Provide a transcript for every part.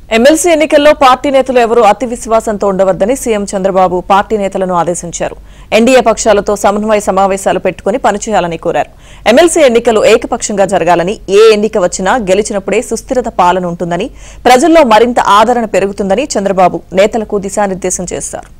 MLC ఎన్నికల్లో party నేతలు ఎవరూ అతి విశ్వాసంతో ఉండవద్దని సీఎం చంద్రబాబు పార్టీ నేతలను ఆదేశించారు. ఎన్డీఏ పక్షాలతో సమన్వయ సమావేశాలు పెట్టుకుని పనిచేయాలని కోరారు. ఎమ్మెల్సీ ఎన్నికలు ఏకపక్షంగా జరగాలని, ఏ ఎన్నిక వచ్చినా గెలిచినప్పుడే సుస్థిరత పాలన ఉంటుందని, ప్రజల్లో మరింత ఆదరణ పెరుగుతుందని చంద్రబాబు నేతలకు దిశానిర్దేశం చేశారు.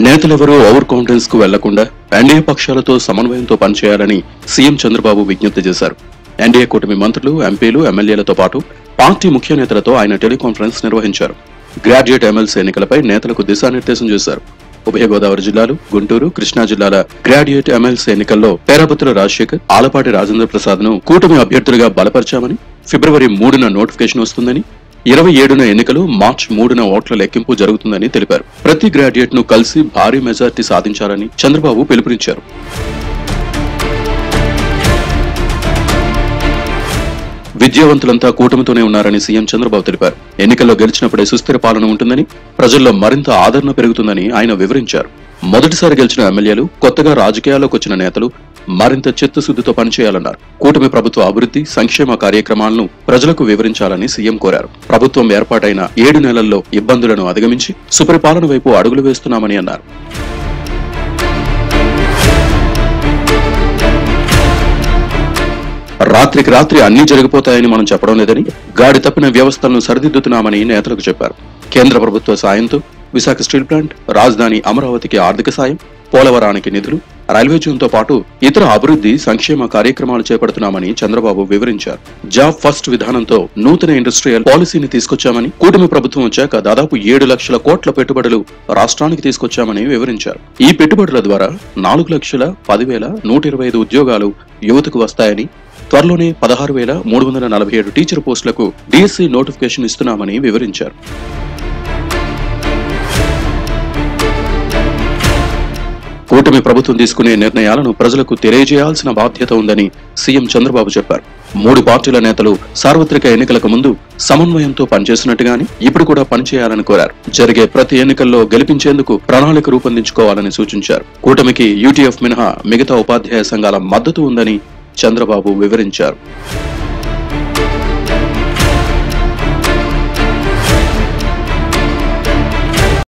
నేతలెవరూ ఓవర్ కాన్ఫిడెన్స్ కు వెళ్లకుండా ఎన్డీఏ పక్షాలతో సమన్వయంతో పనిచేయాలని సీఎం చంద్రబాబు విజ్ఞప్తి చేశారు. ఎన్డీఏ కూటమి మంత్రులు, ఎంపీలు, ఎమ్మెల్యేలతో పాటు పార్టీ ముఖ్య నేతలతో ఆయన టెలికాన్ఫరెన్స్ నిర్వహించారు. గ్రాడ్యుయేట్ ఎమ్మెల్సీ ఎన్నికలపై నేతలకు దిశానిర్దేశం చేశారు. ఉభయ గోదావరి జిల్లాలు, గుంటూరు, కృష్ణా జిల్లాల గ్రాడ్యుయేట్ ఎమ్మెల్సీ ఎన్నికల్లో పేరాబత్తుల రాజశేఖర్, ఆలపాటి రాజేంద్ర ప్రసాద్ ను కూటమి అభ్యర్థులుగా బలపరిచామని, ఫిబ్రవరి 3న నోటిఫికేషన్ వస్తుందని, 27న ఎన్నికలు, మార్చి 3న ఓట్ల లెక్కింపు జరుగుతుందని తెలిపారు. ప్రతి గ్రాడ్యుయేట్ ను కలిసి భారీ మెజార్టీ సాధించాలని చంద్రబాబు పిలుపునిచ్చారు. విద్యావంతులంతా కూటమితోనే ఉన్నారని సీఎం చంద్రబాబు తెలిపారు. ఎన్నికల్లో గెలిచినప్పుడే సుస్థిర పాలన ఉంటుందని, ప్రజల్లో మరింత ఆదరణ పెరుగుతుందని ఆయన వివరించారు. మొదటిసారి గెలిచిన ఎమ్మెల్యేలు, కొత్తగా రాజకీయాల్లోకి వచ్చిన నేతలు మరింత చిత్తశుద్ధితో పనిచేయాలన్నారు. కూటమి ప్రభుత్వ అభివృద్ధి, సంక్షేమ కార్యక్రమాలను ప్రజలకు వివరించాలని సీఎం కోరారు. ప్రభుత్వం ఏర్పాటైన 7 నెలల్లో ఇబ్బందులను అధిగమించి సుపరిపాలన వైపు అడుగులు వేస్తున్నామని అన్నారు. రాత్రికి రాత్రి అన్నీ జరిగిపోతాయని మనం చెప్పడం లేదని, గాడి తప్పిన వ్యవస్థలను సరిదిద్దుతున్నామని నేతలకు చెప్పారు. కేంద్ర ప్రభుత్వ సాయంతో విశాఖ స్టీల్ ప్లాంట్, రాజధాని అమరావతికి ఆర్థిక సాయం, పోలవరానికి నిధులు, రైల్వే జోన్తో పాటు ఇతర అభివృద్ధి సంక్షేమ కార్యక్రమాలు చేపడుతున్నామని చంద్రబాబు వివరించారు. జాబ్ ఫస్ట్ విధానంతో నూతన ఇండస్ట్రియల్ పాలసీని తీసుకొచ్చామని, కూటమి ప్రభుత్వం వచ్చాక దాదాపు 7 లక్షల కోట్ల పెట్టుబడులు రాష్ట్రానికి తీసుకొచ్చామని వివరించారు. ఈ పెట్టుబడుల ద్వారా 4,10,125 ఉద్యోగాలు యువతకు వస్తాయని, త్వరలోనే 16,347 టీచర్ పోస్టులకు డిఎస్సి నోటిఫికేషన్ ఇస్తున్నామని వివరించారు. కూటమి ప్రభుత్వం తీసుకునే నిర్ణయాలను ప్రజలకు తెలియజేయాల్సిన బాధ్యత ఉందని సీఎం చంద్రబాబు చెప్పారు. 3 పార్టీల నేతలు సార్వత్రిక ఎన్నికలకు ముందు సమన్వయంతో పనిచేసినట్టుగానే ఇప్పుడు కూడా పనిచేయాలని కోరారు. జరిగే ప్రతి ఎన్నికల్లో గెలిపించేందుకు ప్రణాళిక రూపొందించుకోవాలని సూచించారు. కూటమికి యూటీఎఫ్ మినహా మిగతా ఉపాధ్యాయ సంఘాల మద్దతు ఉందని చంద్రబాబు వివరించారు.